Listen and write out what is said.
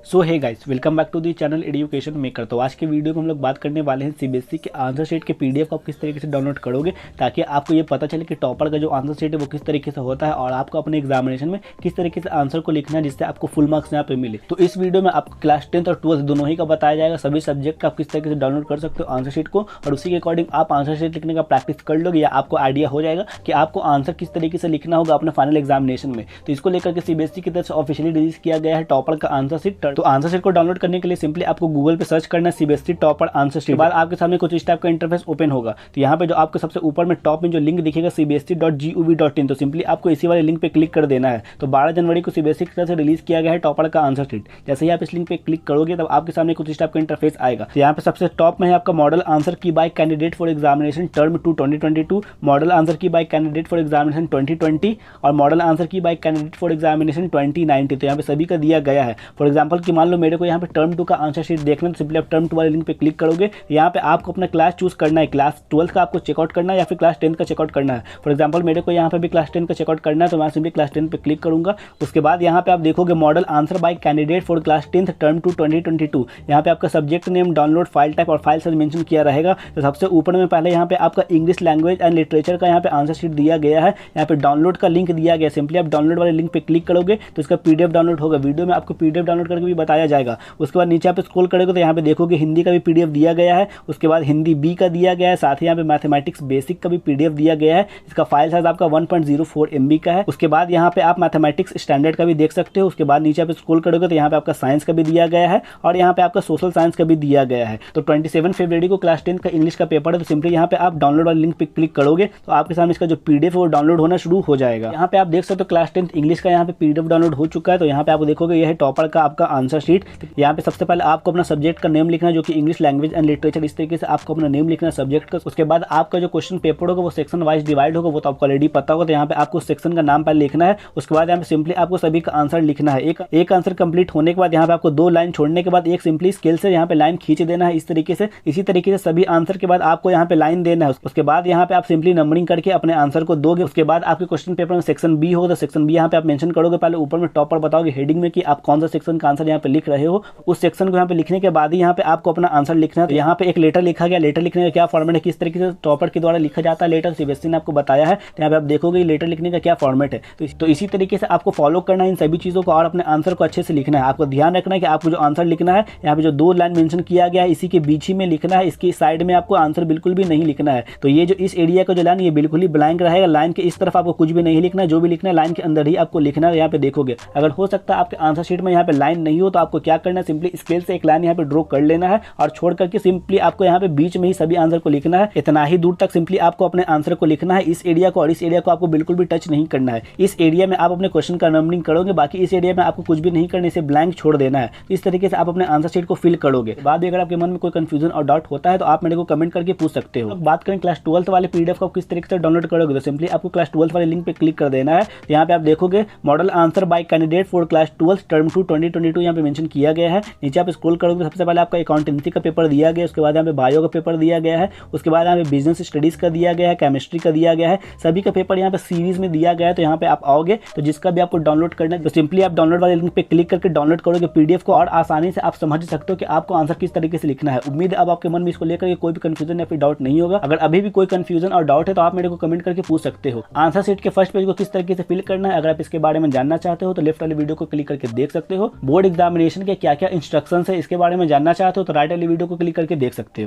So hey guys, welcome back to the channel education maker. तो आज के video में हम लोग बात करने वाले हैं सीबीएसई के आंसर शीट के पीडीएफ को आप किस तरीके से डाउनलोड करोगे ताकि आपको ये पता चले कि टॉपर का जो आंसर शीट है वो किस तरीके से होता है और आपको अपने एग्जामिनेशन में किस तरीके से आंसर को लिखना है जिससे आपको फुल मार्क्स यहाँ पे मिले। तो इस वीडियो में आपको क्लास 10th और 12th दोनों ही का बताया जाएगा, सभी सब्जेक्ट का आप किस तरीके से डाउनलोड कर सकते हो आंसर शीट को, और उसी के अकॉर्डिंग आप आंसर शीट लिखने का प्रैक्टिस कर लोगे या आपको आइडिया हो जाएगा कि आपको आंसर किस तरीके से लिखना होगा अपने फाइनल एग्जामिनेशन में। तो इसको लेकर के सीबीएसई की तरफ से ऑफिशियली रिलीज किया गया है टॉपर का आंसर शीट। तो आंसर शीट को डाउनलोड करने के लिए सिंपली आपको गूगल पे सर्च करना है सीबीएसई टॉपर आंसर शीट। बाद आपके सामने कुछ इस टाइप का इंटरफेस ओपन होगा। तो यहाँ पे जो आपको सबसे ऊपर में टॉप में जो लिंक दिखेगा cbse.gov.in, तो सिंपली आपको इसी वाले लिंक पे क्लिक कर देना है। तो 12 जनवरी को सीबीएसई की तरफ से रिलीज किया गया है टॉपर का आंसर शीट। जैसे ही आप इस लिंक पे क्लिक करोगे तब आपके सामने कुछ इस टाइप का इंटरफेस आएगा। तो यहाँ पे सबसे टॉप में है आपका मॉडल आंसर की bye candidate for examination term 2 2022, model answer की बाय कैंडिडेट फॉर एग्जामिनेशन 2020 और मॉडल आंसर की बाय कैंडिडेट फॉर एग्जामिनेशन 2019। तो यहाँ पे सभी का दिया गया है। फॉर एग्जाम्पल कि मान लो मेरे को यहाँ पे टर्म 2 का आंसर शीट देखना है, तो सिंपली आप टर्म 2 वाले लिंक पे क्लिक करोगे। यहाँ पे आपको अपना क्लास चूज करना है, क्लास 12th का आपको चेकआउट करना है या फिर क्लास 10th का चेकआउट करना है। फॉर एग्जाम्पल मेरे को यहाँ पे भी क्लास 10 का चेकआउट करना है, तो मैं सिंपली क्लास 10 पे क्लिक करूंगा। उसके बाद यहाँ पे आप देखोगे model answer by candidate for class 10th term 2 2022। यहाँ पे आपका subject name, download file type और फाइल साइज मेंशन किया रहेगा। तो सबसे ऊपर में पहले यहाँ पे आपका इंग्लिश लैंग्वेज एंड लिटरेचर का यहाँ पे आंसर शीट दिया गया है। यहाँ पे डाउनलोड का लिंक दिया गया, सिंपली आप डाउनलोड वाले लिंक पे क्लिक करोगे तो इसका पीडीएफ डाउनलोड होगा। वीडियो में आपको पीडीएफ डाउनलोड करके भी बताया जाएगा। उसके बाद नीचे आप स्क्रॉल करोगे तो यहाँ पे देखोगे हिंदी का भी पीडीएफ दिया गया है। उसके बाद हिंदी बी का दिया गया है, साथ ही यहाँ पे मैथमेटिक्स बेसिक का भी पीडीएफ दिया गया है। इसका फाइल साइज आपका 1.04 MB का है। उसके बाद यहाँ पे आप मैथमेटिक्स स्टैंडर्ड का भी देख सकते हो। उसके बाद नीचे आप स्क्रॉल करोगे तो यहाँ पे आपका साइंस का भी दिया गया है और यहाँ पे आपका सोशल साइंस का भी दिया गया है। तो 27 फरवरी को क्लास 10 का इंग्लिश का पेपर है। तो सिंपली यहाँ पे आप डाउनलोड वाले लिंक पे क्लिक करोगे तो आपके सामने इसका जो पीडीएफ है वो डाउनलोड होना शुरू हो जाएगा। यहाँ पे आप देख सकते हो क्लास 10 इंग्लिश का यहाँ पे पीडीएफ डाउनलोड हो चुका है। तो यहाँ पे आप देखोगे यह है टॉपर का आपका आंसर शीट। यहाँ पे सबसे पहले आपको अपना सब्जेक्ट का नेम लिखना है जो कि इंग्लिश लैंग्वेज एंड लिटरेचर, इस तरीके से आपको अपना नेम लिखना है सब्जेक्ट का। उसके बाद आपका जो क्वेश्चन पेपर होगा वो सेक्शन वाइज डिवाइड होगा, वो तो आपको ऑलरेडी पता होगा। तो यहाँ पे आपको सेक्शन का नाम पहले लिखना है। उसके बाद यहाँ पे सिंपली आपको सभी का आंसर लिखना है। एक आंसर कंप्लीट होने के बाद यहाँ पे आपको 2 लाइन छोड़ने के बाद एक सिंपली स्केल से यहाँ पे लाइन खींच देना है इस तरीके से। इसी तरीके से सभी आंसर के बाद आपको यहाँ पे लाइन देना है। उसके बाद यहाँ पे आप सिंपली नंबरिंग करके अपने आंसर को दोगे। उसके बाद आपके क्वेश्चन पेपर में सेक्शन बी होगा तो सेक्शन बी यहाँ पे आप मेंशन करोगे। पहले ऊपर में टॉपर बताओगे हेडिंग में कि आप कौन सा सेक्शन का आंसर यहाँ पे लिख रहे हो। उस सेक्शन को यहाँ पे लिखने के बाद ही यहाँ पे आपको अपना आंसर लिखना है। तो यहाँ पे एक लेटर लिखा गया, लेटर लिखने का क्या फॉर्मेट है, किस तरीके से टॉपर के द्वारा लिखा जाता है लेटर, सीबीएसई ने आपको बताया है। तो यहाँ पे आप देखोगे लेटर लिखने का क्या फॉर्मेट है। तो इसी तरीके से आपको फॉलो करना है इन सभी चीज़ों को और अपने आंसर को अच्छे से लिखना है। आपको ध्यान रखना है कि आपको जो आंसर लिखना है यहाँ पे जो 2 लाइन मेंशन किया गया है इसी के बीच ही में लिखना है, इसकी साइड में आपको आंसर बिल्कुल भी नहीं लिखना है। तो ये जो इस एरिया का जो लाइन ये बिल्कुल ही ब्लैंक रहेगा। लाइन के इस तरफ आपको कुछ भी नहीं लिखना है, जो भी लिखना है लाइन के अंदर ही आपको लिखना है। यहाँ पे देखोगे अगर हो सकता है आपके आंसर शीट में यहाँ पे लाइन नहीं हो तो आपको क्या करना है, सिंपली स्केल से एक लाइन यहाँ पे ड्रॉ कर लेना है और छोड़ करके सिंपली आपको यहाँ पे बीच में ही सभी आंसर को लिखना है। इतना ही दूर तक सिंपली आपको अपने आंसर को लिखना है। इस एरिया को और इस एरिया को आपको बिल्कुल भी टच नहीं करना है। इस एरिया में आप अपने क्वेश्चन का नंबरिंग करोगे, बाकी इस एरिया में आपको कुछ भी नहीं करना, इसे ब्लैंक छोड़ देना है। इस तरीके से आप अपने आंसर शीट को फिल करोगे। बाद में अगर आपके मन में कोई कंफ्यूजन और डाउट होता है तो आप मेरे को कमेंट करके पूछ सकते हो। बात करें क्लास 12th वाले पीडीएफ को किस तरीके से डाउनलोड करोगे, तो सिंपली आपको क्लास 12th वाले लिंक पे क्लिक कर देना है। यहाँ पे आप देखोगे model answer by candidate for class 12th term 2 2022 यहाँ पे मेंशन किया गया है। नीचे आप स्क्रॉल करोगे सबसे पहले आपका अकाउंटेंसी का पेपर दिया गया है। उसके बाद यहाँ पे बायो का पेपर दिया गया है। उसके बाद यहाँ पे बिजनेस स्टडीज का दिया गया है, केमिस्ट्री का दिया गया है। सभी का पेपर यहाँ पे सीरीज में दिया गया है। तो यहाँ पे आप आओगे तो जिसका भी आपको डाउनलोड करना है तो सिंपली आप डाउनलोड वाले लिंक पे क्लिक करके डाउनलोड करोगे पीडीएफ को और आसानी से आप समझ सकते हो कि आपको आंसर किस तरीके से लिखना है। उम्मीद है अब आपके मन में इसको लेकर कोई भी कंफ्यूजन या फिर डाउट नहीं होगा। अगर अभी भी कोई कंफ्यूजन और डाउट है तो आप मेरे को कमेंट करके पूछ सकते हो। आंसर शीट के फर्स्ट पेज को किस तरीके से फिल करना है अगर आप इसके बारे में जानना चाहते हो तो लेफ्ट वाले वीडियो को क्लिक करके देख सकते हो। बोर्ड एग्जामिनेशन के क्या क्या इंस्ट्रक्शंस है इसके बारे में जानना चाहते हो तो राइट वाले वीडियो को क्लिक करके देख सकते हो।